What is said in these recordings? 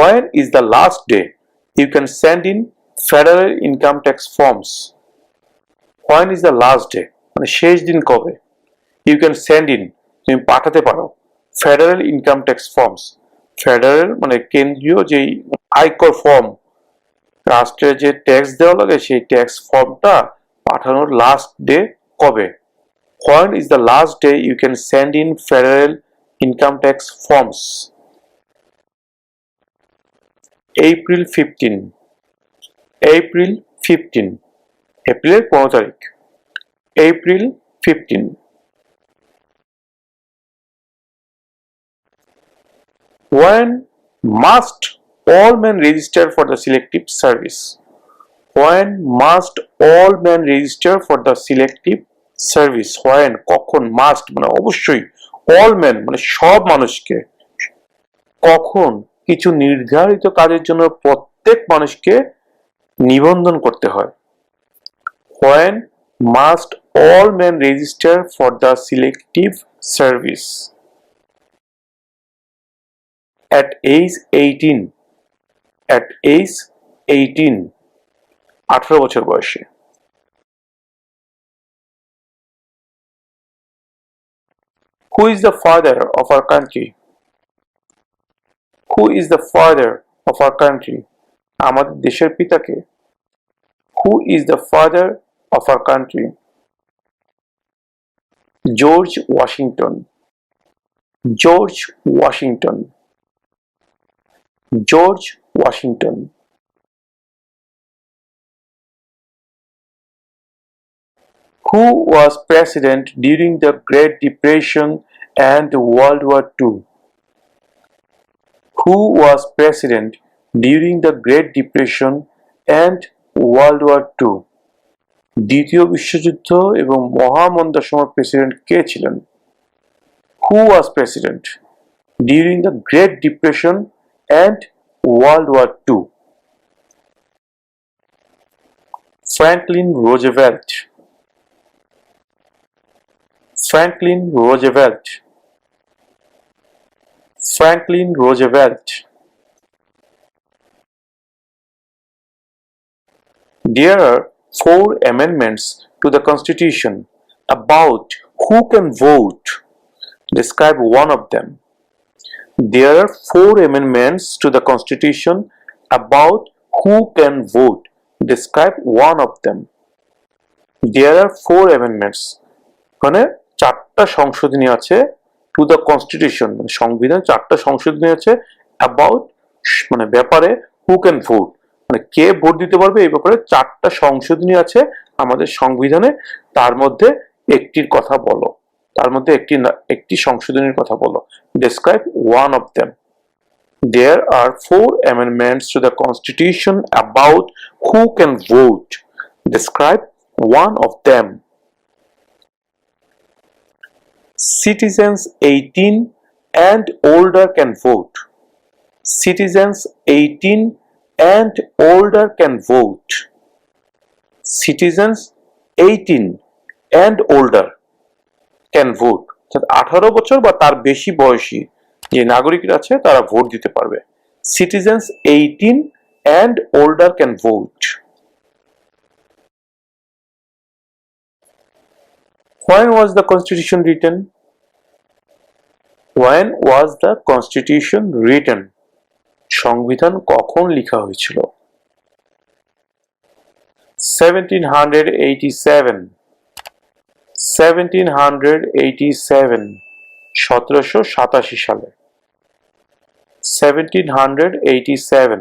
When is the last day you can send in federal income tax forms? When is the last day? মানে শেষ দিন কবে? You can send in, তুমি পাঠাতে পারো federal income tax forms. Federal মানে কেন্দ্রীয় যেই আয়কর ফর্ম, রাষ্ট্রের যে ট্যাক্স দেওয়া লাগে সেই ট্যাক্স ফর্মটা পাঠানোর লাস্ট ডে কবে? When is the last day you can send in federal income tax forms? April 15. April 15. এপ্রিলের 15 তারিখ। April 15. When must all men register for the selective service? When must all men register for the selective service? When কখন must মানে অবশ্যই, all men মানে সব মানুষকে, কখন কিছু নির্ধারিত কাজের জন্য প্রত্যেক মানুষকে নিবন্ধন করতে হয়। When must all men register for the selective service? At age 18. At age 18. 18 বছর বয়সে। Who is the father of our country? Who is the father of our country? আমাদের দেশের পিতাকে। Who is the father of our country? George Washington. George Washington. George Washington. Who was president during the Great Depression and World War II? Who was president during the Great Depression and World War II? দ্বিতীয় বিশ্বযুদ্ধ এবং মহামন্দার সময় president কে ছিলেন? Who was president during the Great Depression and World War II? Franklin Roosevelt. Franklin Roosevelt. Franklin Roosevelt. There are 4 amendments to the Constitution about who can vote. Describe one of them. There are 4 amendments to the Constitution about who can vote. Describe one of them. There are 4 amendments. মানে 4টা সংশোধনী আছে to the constitution, মানে সংবিধান 4টা সংশোধনী আছে about মানে ব্যাপারে হু ক্যান ভোট, মানে কে ভোট দিতে পারবে এই ব্যাপারে 4টা সংশোধনী আছে আমাদের সংবিধানে। তার মধ্যে একটির কথা বলো, তার মধ্যে একটি সংশোধনীর কথা বলো। Describe one of them. There are 4 amendments to the Constitution about who can vote. Describe one of them. Citizens 18 and older can vote. Citizens 18 and older can vote. Citizens 18 and older can vote. 18 বছর বা তার বেশি বয়সী যে নাগরিকরা আছে তারা vote দিতে পারবে। Citizens 18 and older can vote. When was the Constitution written? When was the Constitution written? সংবিধান কখন লেখা হয়েছিল? 1787. 1787. 1787 সালে। 1787.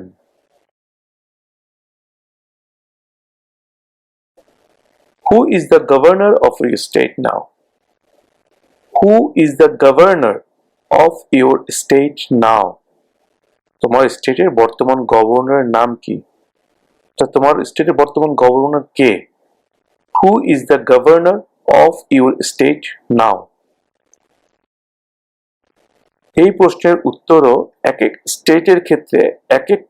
Who is the governor of your state now? Who is the governor of your state now? তোমার স্টেটের বর্তমান গভর্নরের নাম কি? তো তোমার স্টেটের বর্তমান governor K? Who is the governor of your state now? এই প্রশ্নের উত্তরও এক এক স্টেটের ক্ষেত্রে এক এক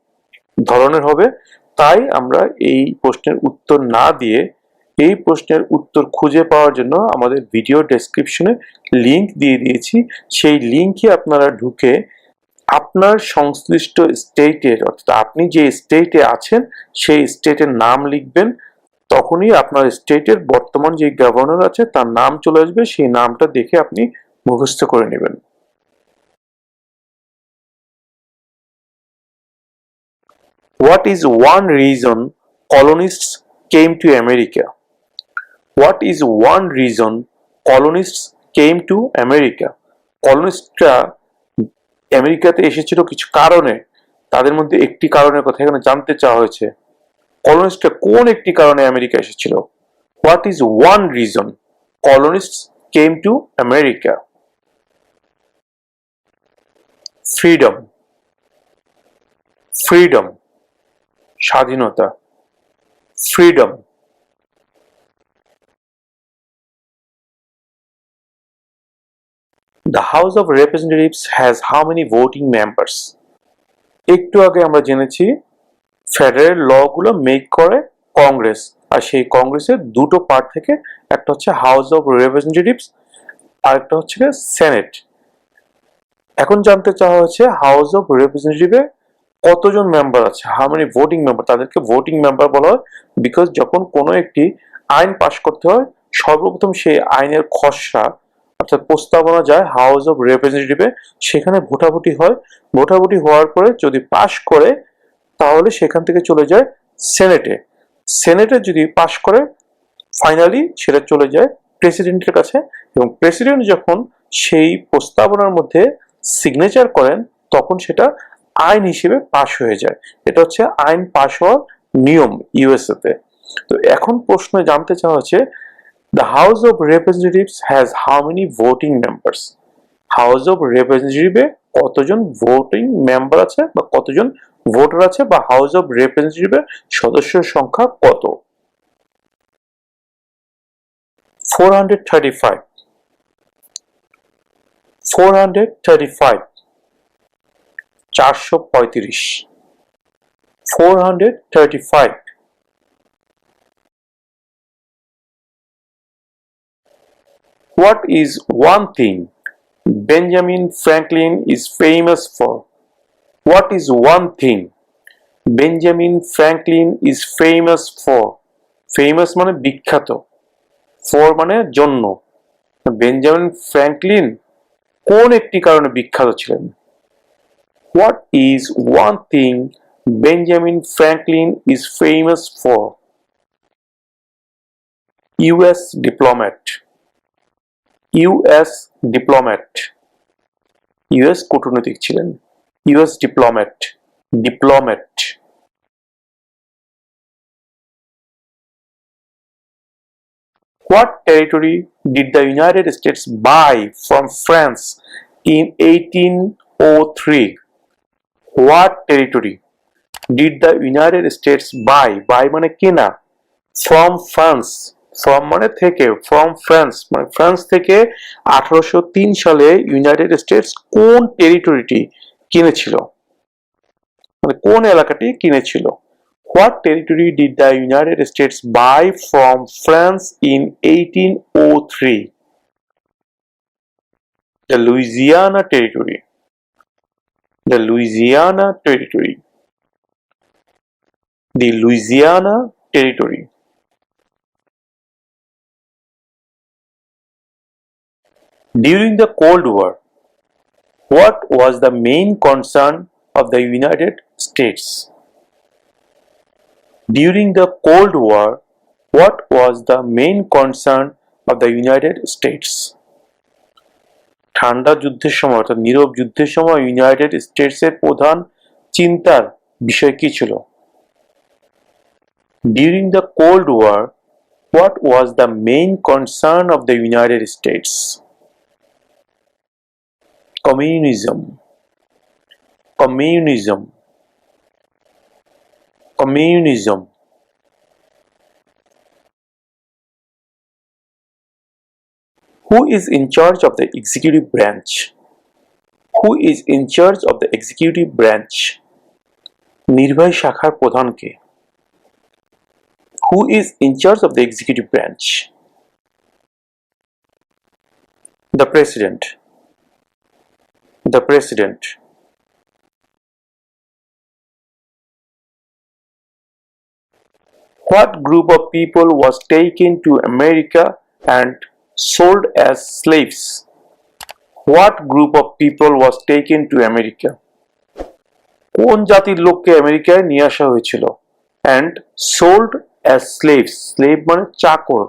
ধরনের হবে, তাই আমরা এই প্রশ্নের উত্তর না দিয়ে এই প্রশ্নের উত্তর খুঁজে পাওয়ার জন্য আমাদের ভিডিও ডেসক্রিপশনে লিংক দিয়ে দিয়েছি। সেই লিংকে আপনারা ঢুকে আপনার সংশ্লিষ্ট স্টেটের, অর্থাৎ আপনি যে স্টেটে আছেন সেই স্টেটের নাম লিখবেন, তখনই আপনার স্টেটের বর্তমান যে গভর্নর আছে তার নাম চলে আসবে, সেই নামটা দেখে আপনি মুখস্থ করে নেবেন। What is one reason colonists came to America? What is one reason colonists came to America? কলোনিস্টরা আমেরিকাতে এসেছিল কিছু কারণে, তাদের মধ্যে একটি কারণের কথা এখানে জানতে চাওয়া হয়েছে। কলোনিস্টরা কোন একটি কারণে আমেরিকা এসেছিল? What is one reason colonists came to America? Freedom, freedom, স্বাধীনতা, freedom. The House of Representatives has how many voting members? একটু আগে আমরা জেনেছি ফেডারেল ল গুলো মেক করে কংগ্রেস, আর সেই কংগ্রেসের দুটো পার্ট থেকে, একটা হচ্ছে হাউস অফ রিপ্রেজেন্টেটিভস আর একটা হচ্ছে সেনেট। এখন জানতে চাওয়া হচ্ছে হাউস অফ রিপ্রেজেন্টেটিভে কতজন মেম্বার আছে, হাউ মেনি ভোটিং মেম্বার, তাদেরকে ভোটিং মেম্বার বলা হয় বিকজ যখন কোনো একটি আইন পাশ করতে হয় সর্বপ্রথম সেই আইনের খসড়া অর্থাৎ প্রস্তাবনা যায় হাউস অফ রিপ্রেজেন্টেটিভে, সেখানে ভোটাভুটি হয়, ভোটাভুটি হওয়ার পরে যদি পাশ করে তাহলে সেখান থেকে চলে যায় সেনেটে, সেনেটে যদি পাশ করে ফাইনালি সেটা চলে যায় প্রেসিডেন্টের কাছে, এবং প্রেসিডেন্ট যখন সেই প্রস্তাবনার মধ্যে সিগনেচার করেন তখন সেটা আইন হিসেবে পাশ হয়ে যায়। এটা হচ্ছে আইন পাশ হওয়ার নিয়ম ইউএসএ তে। তো এখন প্রশ্ন জানতে চাওয়া হচ্ছে the House of Representatives has how many voting members? House of রিপ্রেজেন্টেটিভে কতজন ভোটিং মেম্বার আছে বা কতজন ভোটার আছে, বা হাউস অফ রিপ্রেজেন্টেটিভের সদস্যের সংখ্যা কত? 435, 435, 435, 435। What is one thing Benjamin Franklin is famous for? What is one thing Benjamin Franklin is famous for? Famous মানে বিখ্যাত, for মানে জন্য। বেঞ্জামিন ফ্র্যাঙ্কলিন কোন একটি কারণে বিখ্যাত ছিলেন? What is one thing Benjamin Franklin is famous for? US diplomat, US diplomat, US কূটনৈতিক ছিলেন, US diplomat, diplomat। What territory did the United States buy from France in 1803? What territory did the United States buy? Buy মানে কেনা, from France, from মানে থেকে, from France মানে France থেকে 1803 সালে United states কোন টেরিটরিটি কিনেছিল, মানে কোন এলাকাটি কিনেছিল? What territory did the United States buy from France in 1803? The Louisiana Territory, the Louisiana Territory, the Louisiana Territory। During the Cold War, what was the main concern of the United States? During the Cold War, what was the main concern of the United States? ঠান্ডা যুদ্ধের সময় অর্থাৎ নীরব যুদ্ধের সময় United স্টেটসের প্রধান চিন্তার বিষয় কি ছিল? During the Cold War, what was the main concern of the United States? Communism, communism, communism। Who is in charge of the executive branch? Who is in charge of the executive branch? নির্বাহী শাখার প্রধান কে? Who is in charge of the executive branch? The president, the president, What group of people was taken to America and sold as slaves? What group of people was taken to America? কোন জাতির লোককে আমেরিকায় নিয়ে আসা হয়েছিল and sold as slaves? slave মানে চাকর,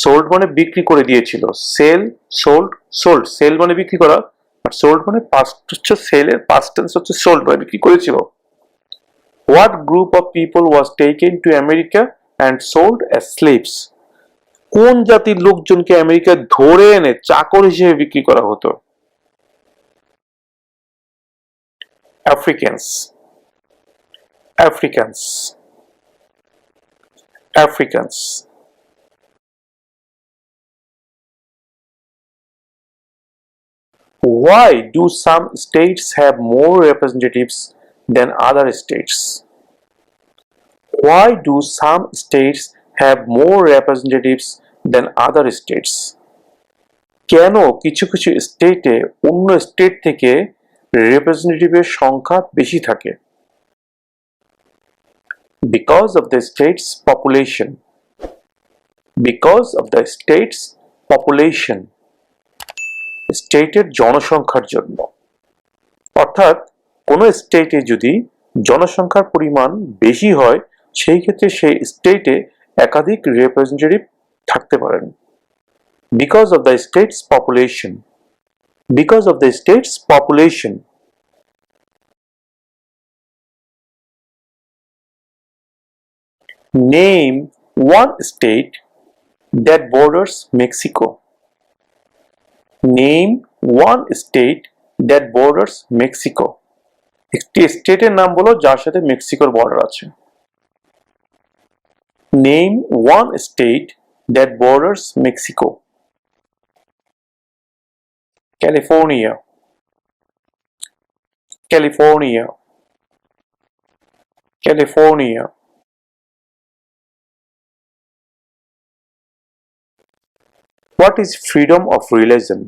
sold মানে বিক্রি করে দিয়েছিল, sell sold sold, sell মানে বিক্রি করা আর sold মানে past হচ্ছে sell এর past tense হচ্ছে sold মানে বিক্রি করেছিল। What group of people was taken to America and sold as slaves? কোন জাতির লোকজনকে আমেরিকায় ধরে এনে চাকর হিসেবে বিক্রি করা হতো? Africans, Africans, Africans. Why do some states have more representatives than other states? Why do some states have more representatives than other states? কেন কিছু কিছু স্টেটে অন্য স্টেট থেকে রিপ্রেজেন্টেটিভের সংখ্যা বেশি থাকে? Because of the state's population. Because of the state's population. স্টেটের জনসংখ্যার জন্য। অর্থাৎ কোন স্টেটে যদি জনসংখ্যার পরিমাণ বেশি হয় সেই ক্ষেত্রে সেই স্টেটে একাধিক রিপ্রেজেন্টেটিভ থাকতে পারেন। Because of the state's population. Because of the state's population. Name one state that borders Mexico. Name one state that borders Mexico. একটি স্টেটের নাম বলো যার সাথে মেক্সিকোর বর্ডার আছে। Name one state that borders Mexico. California, California, California. What is freedom of religion?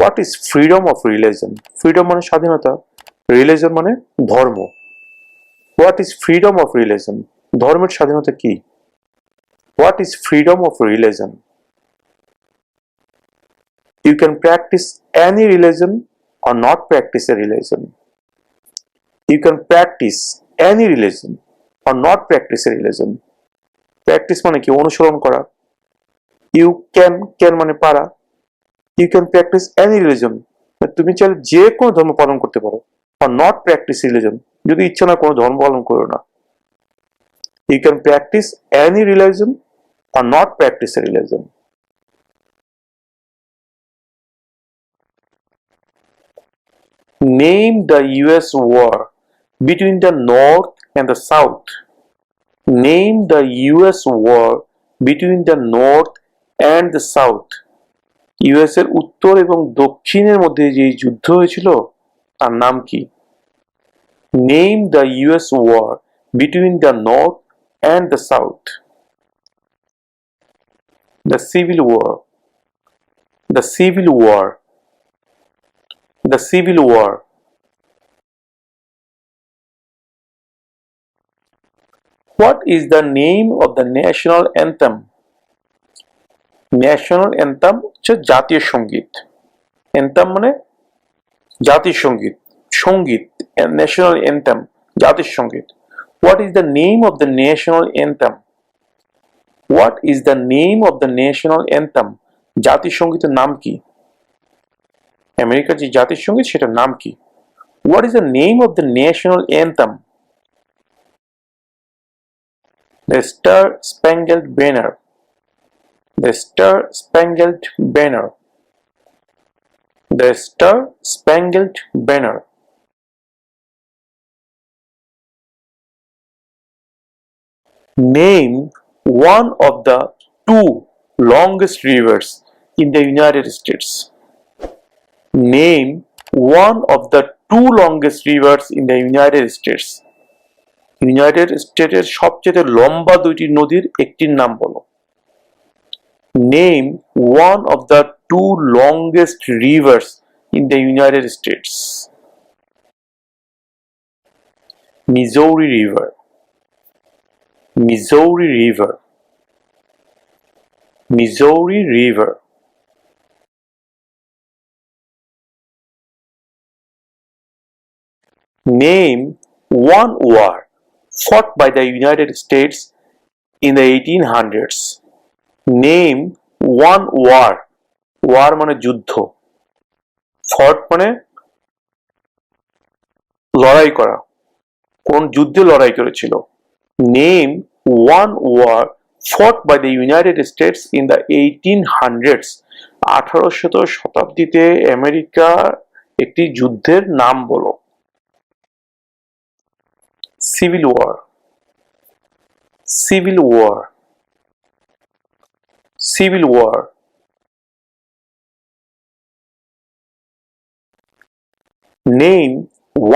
What is freedom of religion? Freedom মানে স্বাধীনতা, religion মানে ধর্ম। What is freedom of religion? ধর্মের স্বাধীনতা কি? What is freedom of religion? You can practice any religion or not practice a religion. You can practice any religion or not practice a religion. Practice মানে কি? অনুসরণ করা। You can মানে পারা। You can practice any religion. তুমি চাইলে যে কোনো ধর্ম পালন করতে পারো। or not practice religion. যদি ইচ্ছা না কোনো ধর্ম পালন করো না। You can practice any religion or not practice a religion. Name the US war between the North and the South. Name the US war between the North and the South. US এর উত্তর এবং দক্ষিণের মধ্যে যে যুদ্ধ হয়েছিল তার নাম কি? Name the US war between the North and the South. The Civil War. The Civil War. The Civil War. What is the name of the national anthem? National anthem হচ্ছে জাতীয় সঙ্গীত। অ্যান্থাম মানে জাতীয় সঙ্গীত, সঙ্গীত। ন্যাশনাল অ্যান্থাম জাতীয় সঙ্গীত। What is the name of the national anthem? What is the name of the national anthem? জাতীয় সঙ্গীতের নাম কি? আমেরিকার যে জাতীয় সঙ্গীত সেটার নাম কি? What is the name of the national anthem? The star spangled banner. The Star Spangled Banner. The Star Spangled Banner. Name one of the two longest rivers in the United States. Name one of the two longest rivers in the United States. United States সবচেয়ে লম্বা দুইটি নদীর একটির নাম বলো। Name one of the two longest rivers in the United States. Missouri River. Missouri River. Missouri River. Name one war fought by the United States in the 1800s. Name one war. War মানে যুদ্ধ, fought মানে লড়াই করা, কোন যুদ্ধে লড়াই করেছিল। Name one war fought by the United States in the 1800s. 1800 শতাব্দীতে আমেরিকার একটি যুদ্ধের নাম বলো। Civil War. Civil War. Civil War. Name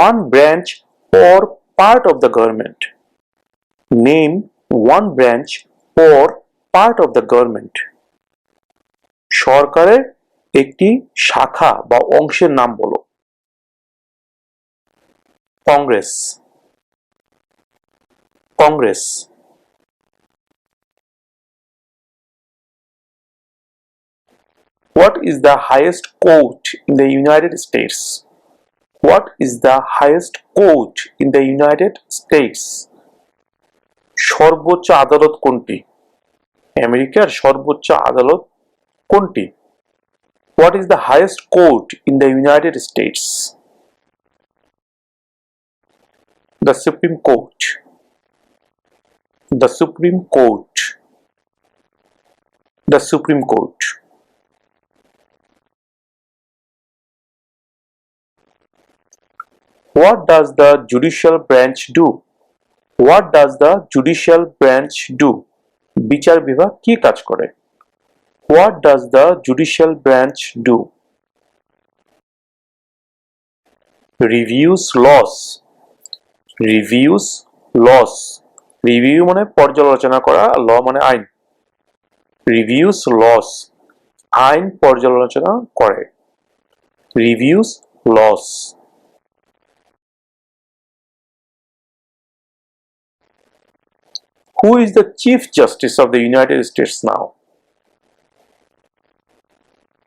one branch or part of the government. Name one branch or part of the government. সরকারের একটি শাখা বা অংশের নাম বলো। Congress. Congress. What is the highest court in the United States? What is the highest court in the United States? সর্বোচ্চ আদালত কোনটি? আমেরিকার সর্বোচ্চ আদালত কোনটি? What is the highest court in the United States? The Supreme Court. The Supreme Court. The Supreme Court. What does the judicial branch do? What does the judicial branch do? বিচার বিভাগ কি কাজ করে? What does the judicial branch do? Reviews laws. Reviews laws. Review মানে পর্যালোচনা করা, law মানে আইন। Reviews laws. আইন পর্যালোচনা করে। Reviews laws. Who is the Chief Justice of the United States now?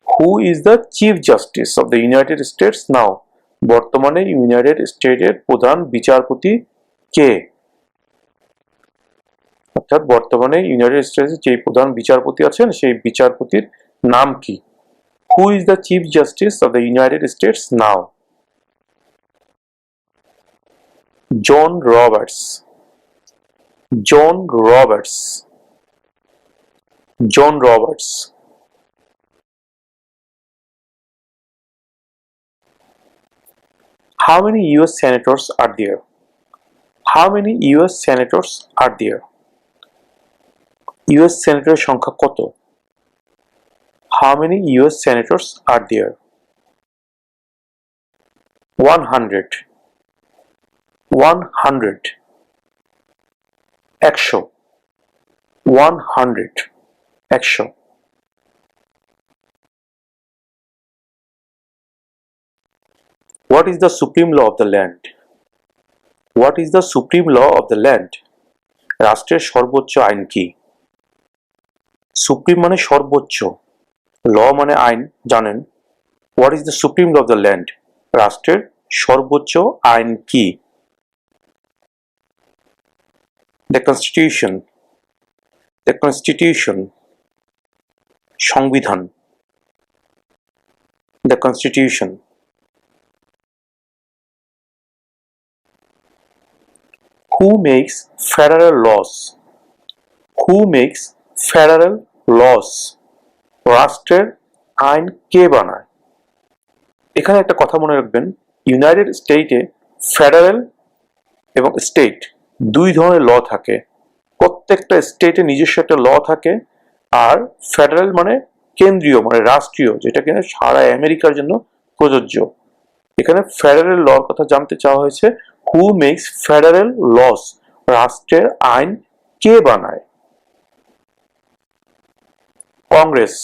Who is the Chief Justice of the United States now? বর্তমানে United স্টেটের প্রধান বিচারপতি কে? অর্থাৎ বর্তমানে ইউনাইটেড স্টেটসের যে প্রধান বিচারপতি আছেন সেই বিচারপতির নাম কি? Who is the Chief Justice of the United States now? John Roberts. John Roberts. John Roberts. How many US senators are there? How many US senators are there? US senators সংখ্যা কত? How many US senators are there? 100. 100. 100. 100. 100. What is the supreme law of the land? What is the supreme law of the land? রাষ্ট্রের সর্বোচ্চ আইন কি? Supreme মানে সর্বোচ্চ, ল মানে আইন, জানেন। What is the supreme law of the land? রাষ্ট্রের সর্বোচ্চ আইন কি? The Constitution. The Constitution. সংবিধান। The Constitution. Who makes federal laws? Who makes federal laws? রাষ্ট্রের আইন কে বানায়? এখানে একটা কথা মনে রাখবেন, ইউনাইটেড স্টেটে ফেডারেল এবং স্টেট দুই ধরনের ল থাকে। প্রত্যেকটা স্টেটে নিজস্ব একটা ল থাকে, আর ফেডারেল মানে কেন্দ্রীয় মানে রাষ্ট্রীয়, যেটা কিনা সারা আমেরিকার জন্য প্রযোজ্য। এখানে ফেডারেল লর কথা জানতে চাওয়া হয়েছে। Who makes federal laws? রাষ্ট্রের আইন কে বানায়? Congress.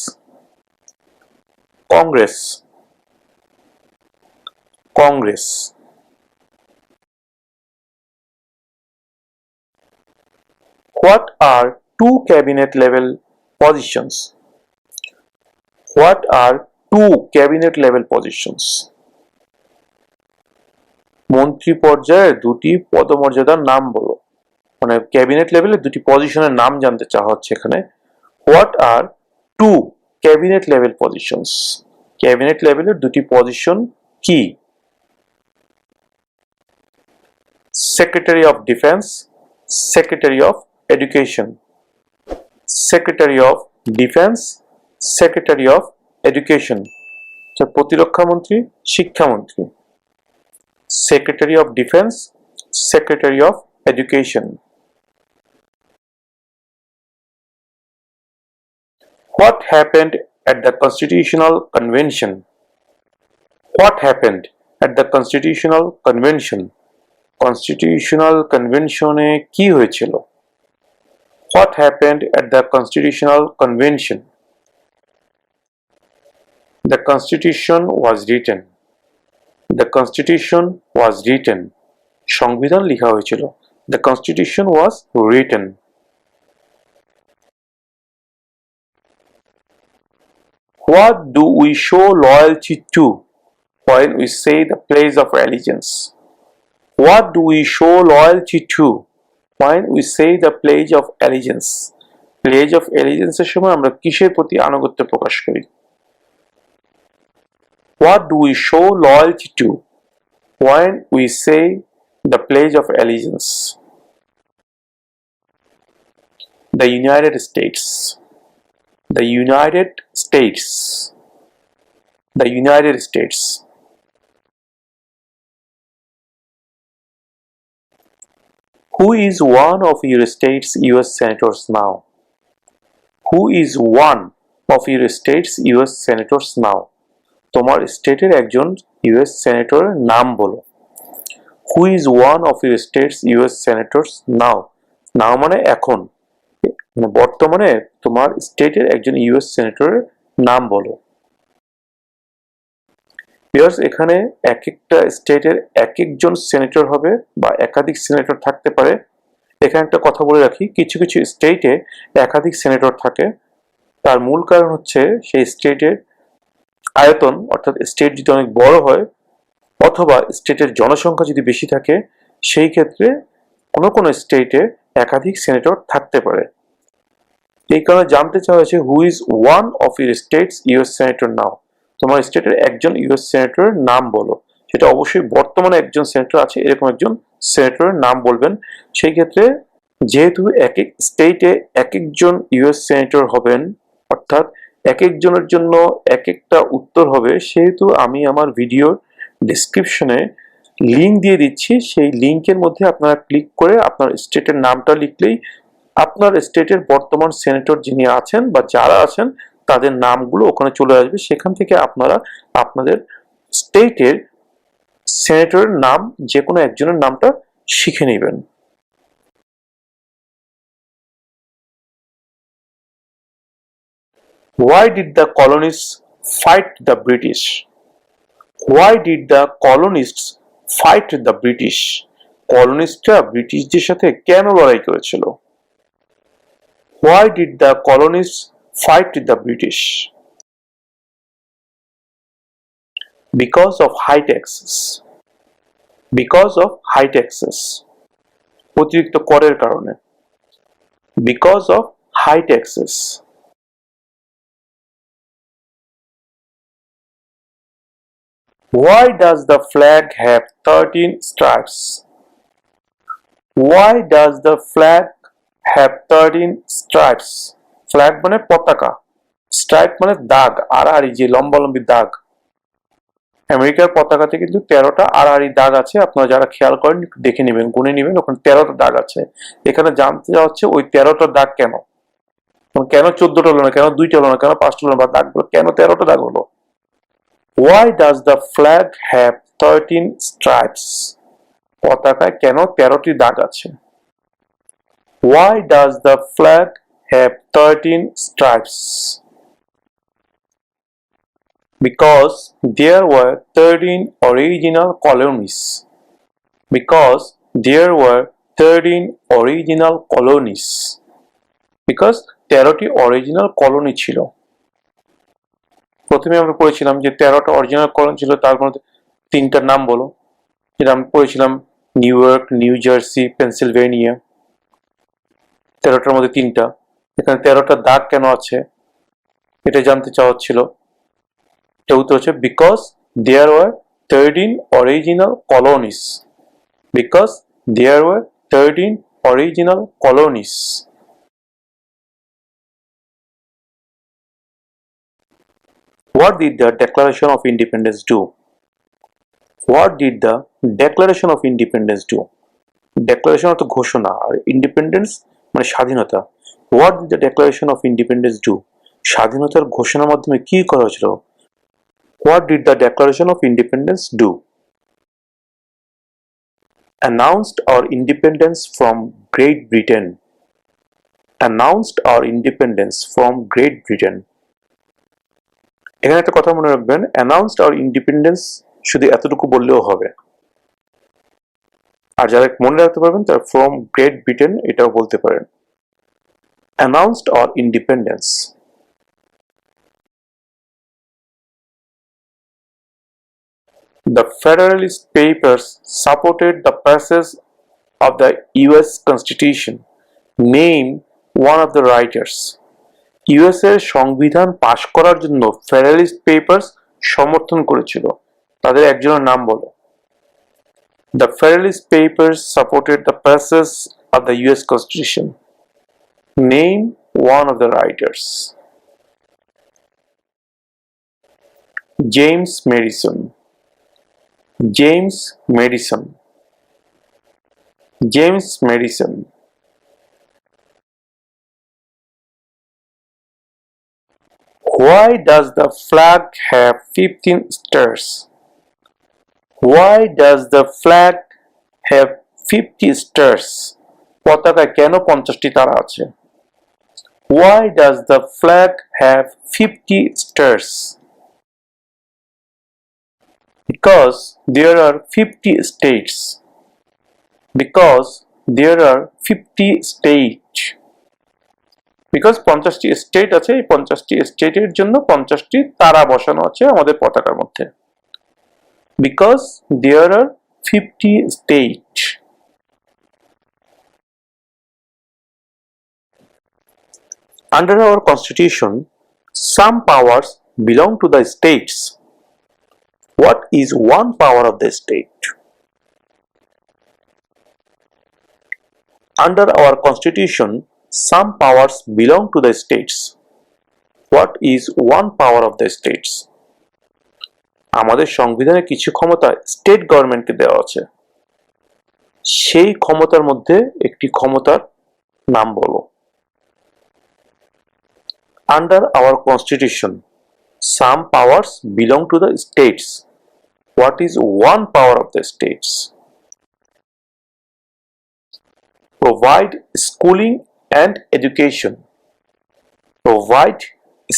Congress. Congress. What are two cabinet level positions? What are two cabinet level positions? মন্ত্রী পর্যায়ে দুটি পদমর্যাদার নাম বলো। মানে ক্যাবিনেট লেভেলে দুটি পজিশনের নাম জানতে চাওয়া হচ্ছে এখানে। What are two cabinet level positions? Cabinet লেভেলের দুটি পজিশন কি? Secretary of defence, secretary of education. Secretary of defence, secretary of education. প্রতিরক্ষা মন্ত্রী, শিক্ষামন্ত্রী। Secretary of defence, secretary of education. What happened at the Constitutional Convention? What happened at the Constitutional Convention? Constitutional Convention এ কি হয়েছিল? What happened at the Constitutional Convention? The Constitution was written. The Constitution was written. সংবিধান লেখা হয়েছিল। The Constitution was written. What do we show loyalty to when we say the Pledge of Allegiance? What do we show loyalty to when we say the Pledge of Allegiance? Pledge of Allegiance এর সময় আমরা কিসের প্রতি আনুগত্য প্রকাশ করি? What do we show loyalty to when we say the Pledge of Allegiance? The United States. The United States. The United States. Who is one of your state's US senators now? Who is one of your state's US senators now? তোমার স্টেটের একজন US সেনেটরের নাম বলো। Who is one of your state's US senators now? Now মানে এখন, মানে বর্তমানে তোমার স্টেটের একজন ইউএস সেনেটরের নাম বলো। ভিউয়ার্স, এখানে এক একটা স্টেটের এক একজন সেনেটর হবে বা একাধিক সেনেটর থাকতে পারে। এখানে একটা কথা বলে রাখি, কিছু কিছু স্টেটে একাধিক সেনেটর থাকে। তার মূল কারণ হচ্ছে সেই স্টেটের আয়তন, অর্থাৎ স্টেট যদি অনেক বড় হয় অথবা স্টেটের জনসংখ্যা যদি বেশি থাকে, সেই ক্ষেত্রে কোনো কোনো স্টেটে একাধিক সেনেটর থাকতে পারে। এই কারণে জানতে চাওয়া হয়েছে who is one of your states US senator now? তোমার স্টেটের একজন ইউএস সেনেটরের নাম বলো। সেটা অবশ্যই বর্তমানে একজন সেনেটর আছে এরকম একজন সেনেটরের নাম বলবেন। সেই ক্ষেত্রে যেহেতু এক এক স্টেটে এক একজন ইউএস সেনেটর হবেন, অর্থাৎ এক একজনের জন্য এক একটা উত্তর হবে, সেহেতু আমি আমার ভিডিওর ডেসক্রিপশনে লিঙ্ক দিয়ে দিচ্ছি। সেই লিঙ্কের মধ্যে আপনারা ক্লিক করে আপনার স্টেটের নামটা লিখলেই আপনার স্টেটের বর্তমান সেনেটর যিনি আছেন বা যারা আছেন তাদের নামগুলো ওখানে চলে আসবে। সেখান থেকে আপনারা আপনাদের স্টেটের সেনেটরের নাম যে কোনো একজনের নামটা শিখে নেবেন। Why did the colonists fight the British? Why did the colonists fight the British? কলোনিস্টরা ব্রিটিশদের সাথে কেন লড়াই করেছিল? Why did the colonists fight the British? Because of high taxes. Because of high taxes. অতিরিক্ত করের কারণে। Because of high taxes. Why does the flag have 13 stripes? Why does the flag have 13 stripes? Flag মানে পতাকা, stripe মানে দাগ, আড়াআড়ি যে লম্বা লম্বি দাগ। আমেরিকার পতাকাতে কিন্তু 13টা আড়াআড়ি দাগ আছে। আপনারা যারা খেয়াল করেন দেখে নেবেন, গুনে নেবেন, ওখানে 13টা দাগ আছে। এখানে জানতে চাওয়া হচ্ছে ওই 13টা দাগ কেন? কেন 14টা হলো না, কেন 2টা হলো না, কেন 5টা হলো না, বা দাগগুলো কেন 13টা দাগ হলো? Why does the flag have 13 stripes? পতাকায় কেন 13টি দাগ আছে? Why does the flag have 13 stripes? Because there were 13 original colonies. Because there were 13 original colonies because 13টি অরিজিনাল কলোনি ছিল। প্রথমে আমরা পড়েছিলাম যে 13টা অরিজিনাল কলোনি ছিল, তার মধ্যে তিনটার নাম বলো, যেটা আমি পড়েছিলাম New York, New Jersey, Pennsylvania. 13টার মধ্যে তিনটা, এখানে 13টা দাগ কেন আছে এটা জানতে চাওয়া হচ্ছিল। এটা উত্তর হচ্ছে because there were 13 original colonies, because there were 13 original colonies. What did the Declaration of Independence do? What did the Declaration of Independence do? Declaration অর্থ ঘোষণা, আর ইন্ডিপেন্ডেন্স মানে স্বাধীনতা। What did the Declaration of Independence do? স্বাধীনতার ঘোষণার মাধ্যমে কি করা হয়েছিল? What did the Declaration of Independence do? Announced our independence from Great Britain. Announced our independence from Great Britain. এখানে একটা কথা মনে রাখবেন, announced our independence শুধু এতটুকু বললেও হবে, আর যারা মনে রাখতে পারবেন তারা from Great Britain এটাও বলতে পারেন। Announced our independence. The Federalist Papers supported the passage of the US Constitution. Name one of the writers. US এর সংবিধান পাশ করার জন্য ফেডারেলিস্ট পেপারস সমর্থন করেছিল, তাদের একজনের নাম বলো। The Federalist Papers supported the passage of the US Constitution. Name one of the writers. James Madison. James Madison. James Madison. Why does the flag have 15 stars? Why does the flag have 50 stars? পতাকায় কেন 50টি তারা আছে? Why does the flag have 50 stars? Because there are 50 states. Because there are 50 states. Because 50টি state আছে, এই 50টি স্টেটের জন্য 50টি তারা বসানো আছে আমাদের পতাকার মধ্যে। Because there are 50 states. Under our constitution, some powers belong to the states. What is one power of the state? Under our constitution, some powers belong to the states. What is one power of the states? আমাদের সংবিধানে কিছু ক্ষমতা state গভর্নমেন্টকে দেওয়া আছে, সেই ক্ষমতার মধ্যে একটি ক্ষমতার নাম বলো। Under our constitution, some powers belong to the states. What is one power of the states? Provide schooling and education. Provide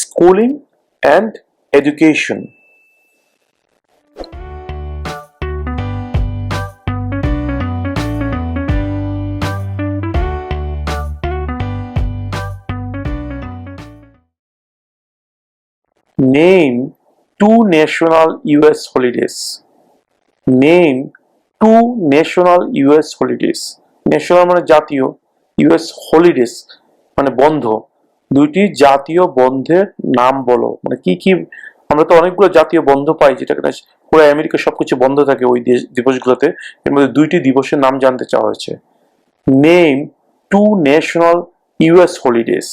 schooling and education. Name two national US holidays. Name two national US holidays. National মানে জাতীয়, US holidays মানে বন্ধ। দুইটি জাতীয় বন্ধের নাম বলো। মানে কি কি, আমরা তো অনেকগুলো জাতীয় বন্ধ পাই, যেটা কিনা পুরো আমেরিকা সবকিছু বন্ধ থাকে ওই দিবসগুলোতে। এর মধ্যে দুইটি দিবসের নাম জানতে চাওয়া হয়েছে। Name two national US holidays.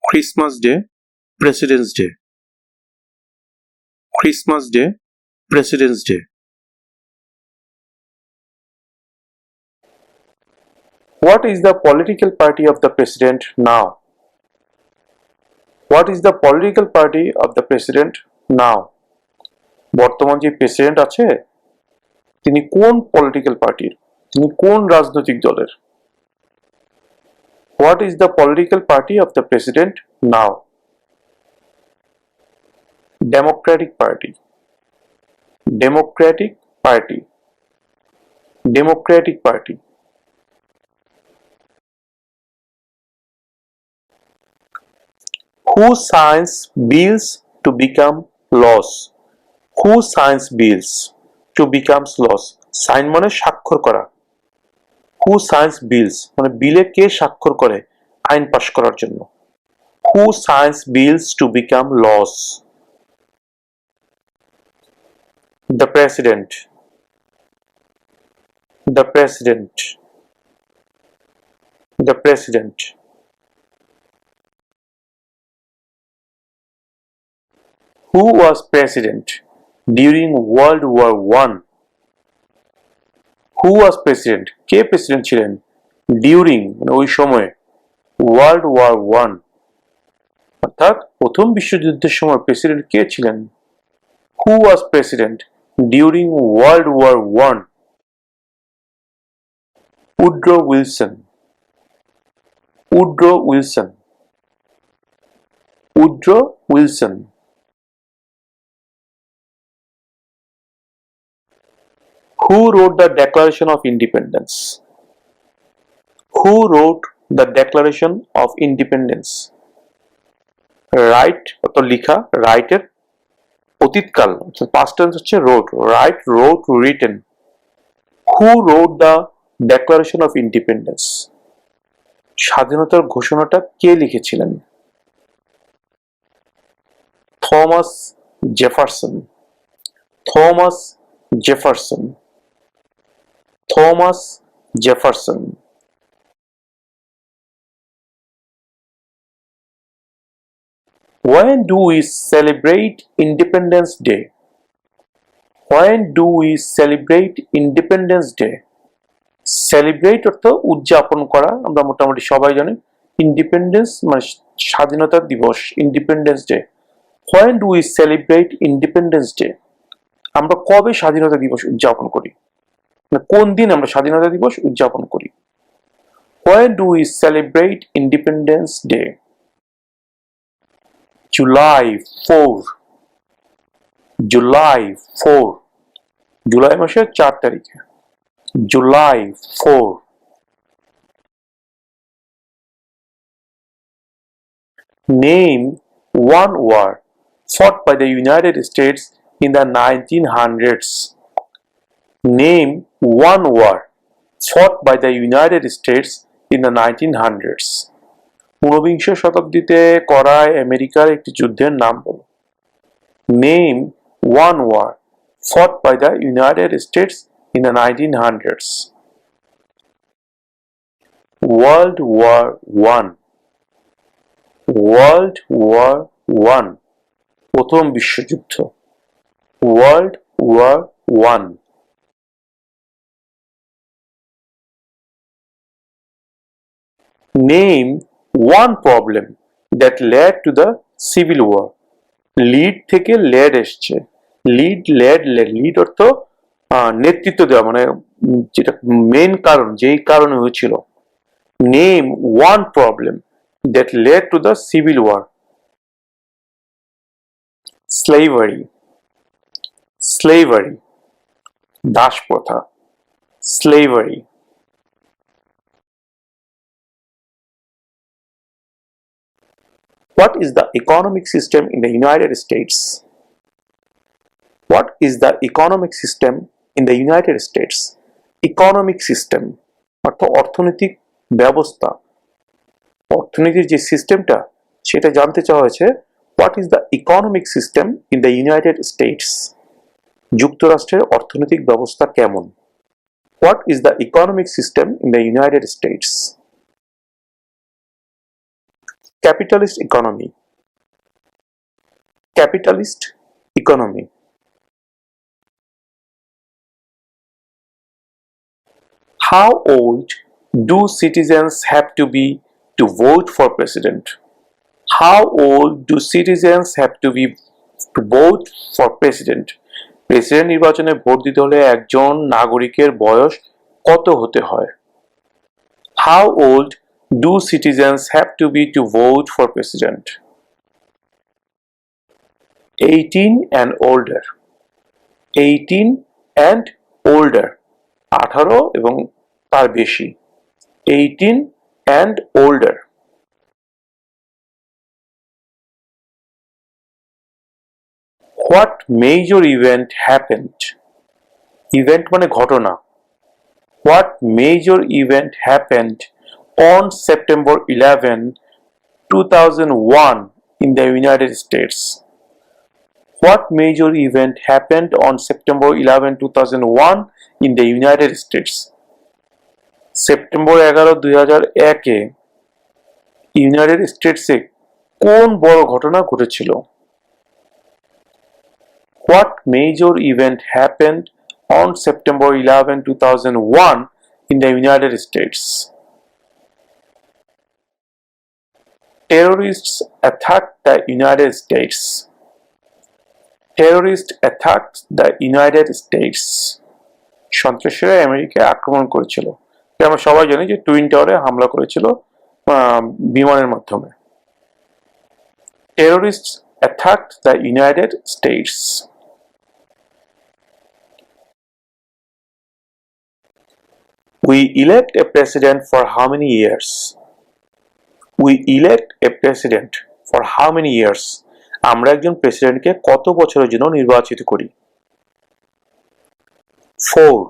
Christmas Day, President's Day. Christmas Day, President's Day. What is the political party of the president now? What is the political party of the president now? বর্তমান যে president আছে তিনি কোন political পার্টির, তিনি কোন রাজনৈতিক দলের? What is the political party of the president now? Democratic Party. Democratic Party. Democratic Party. Who signs bills to become laws? Who signs bills to become laws? Sign মানে স্বাক্ষর করা। Who signs bills মানে বিলে কে স্বাক্ষর করে আইন পাশ করার জন্য? Who signs bills to become laws? The President. The President. The President. Who was president during World War One? Who was president? K president ছিলেন during মানে ওই সময়ে World War One? অর্থাৎ প্রথম বিশ্বযুদ্ধের সময় প্রেসিডেন্ট কে ছিলেন? Who was president during World War One? Woodrow Wilson. Woodrow Wilson. Woodrow Wilson. Who wrote the Declaration of Independence? Who wrote the Declaration of Independence? Write অর্থাৎ লিখা, write এর অতীতকাল past tense হচ্ছে wrote, write, wrote, written. Who wrote the Declaration of Independence? স্বাধীনতার ঘোষণাটা কে লিখেছিলেন? Thomas Jefferson. Thomas Jefferson. Thomas Jefferson. When do we celebrate Independence Day? When do we celebrate Independence Day? Celebrate অর্থ উদযাপন করা, আমরা মোটামুটি সবাই জানি। Independence মানে স্বাধীনতা দিবস, Independence Day. When do we celebrate Independence Day? আমরা কবে স্বাধীনতা দিবস উদযাপন করি? মানে কোন দিন আমরা স্বাধীনতা দিবস উদযাপন করি? When do we celebrate Independence Day? July 4. July 4. July মাসের 4 তারিখে। July 4. Name one war fought by the United States in the 1900s. Name one war fought by the United States in the 1900s. ঊনবিংশ শতাব্দীতে করা আমেরিকার একটি যুদ্ধের নাম বলো। Name one war fought by the United States in the 1900s. World War One. World War One. প্রথম বিশ্বযুদ্ধ। World War One. Name one problem that led to the Civil War. Lead থেকে led এসছে। Lead, led, lead অর্থ নেতৃত্ব দেওয়া, মানে যেটা main কারণ, যেই কারণে হয়েছিল। Name one problem that led to the Civil War. Slavery. Slavery. Das প্রথা। Slavery. What is the economic system in the United States? What is the economic system in the United States? Economic system অর্থ অর্থনৈতিক ব্যবস্থা, অর্থনীতির যে সিস্টেমটা সেটা জানতে চাওয়া হয়েছে। What is the economic system in the United States? যুক্তরাষ্ট্রের অর্থনৈতিক ব্যবস্থা কেমন? What is the economic system in the United States? Capitalist economy. Capitalist economy. How old do citizens have to be to vote for president? How old do citizens have to be to vote for president? President নির্বাচনে vote দিতে হলে একজন নাগরিকের বয়স কত হতে হয়? How old do citizens have to be to vote for president? 18 and older. 18 and older. 18 এবং তার বেশি, 18 and older. What major event happened? Event মানে ঘটনা. What major event happened on September 11, 2001 in the United States? What major event happened on September 11, 2001 in the United States? September 11, 2001 এ United স্টেটসে কোন বড় ঘটনা ঘটেছিল? What major event happened on September 11, 2001 in the United States? Terrorists attacked the United States. Terrorists attacked the United States. সন্ত্রাসীরা আমেরিকায় আক্রমণ করেছিল। আমরা সবাই জানি যে টুইন টাওয়ারে হামলা করেছিল বিমানের মাধ্যমে। Terrorists attacked the United States. We elect a president for how many years? We elect a president for how many years? আমরা একজন প্রেসিডেন্টকে কত বছরের জন্য নির্বাচিত করি? 4.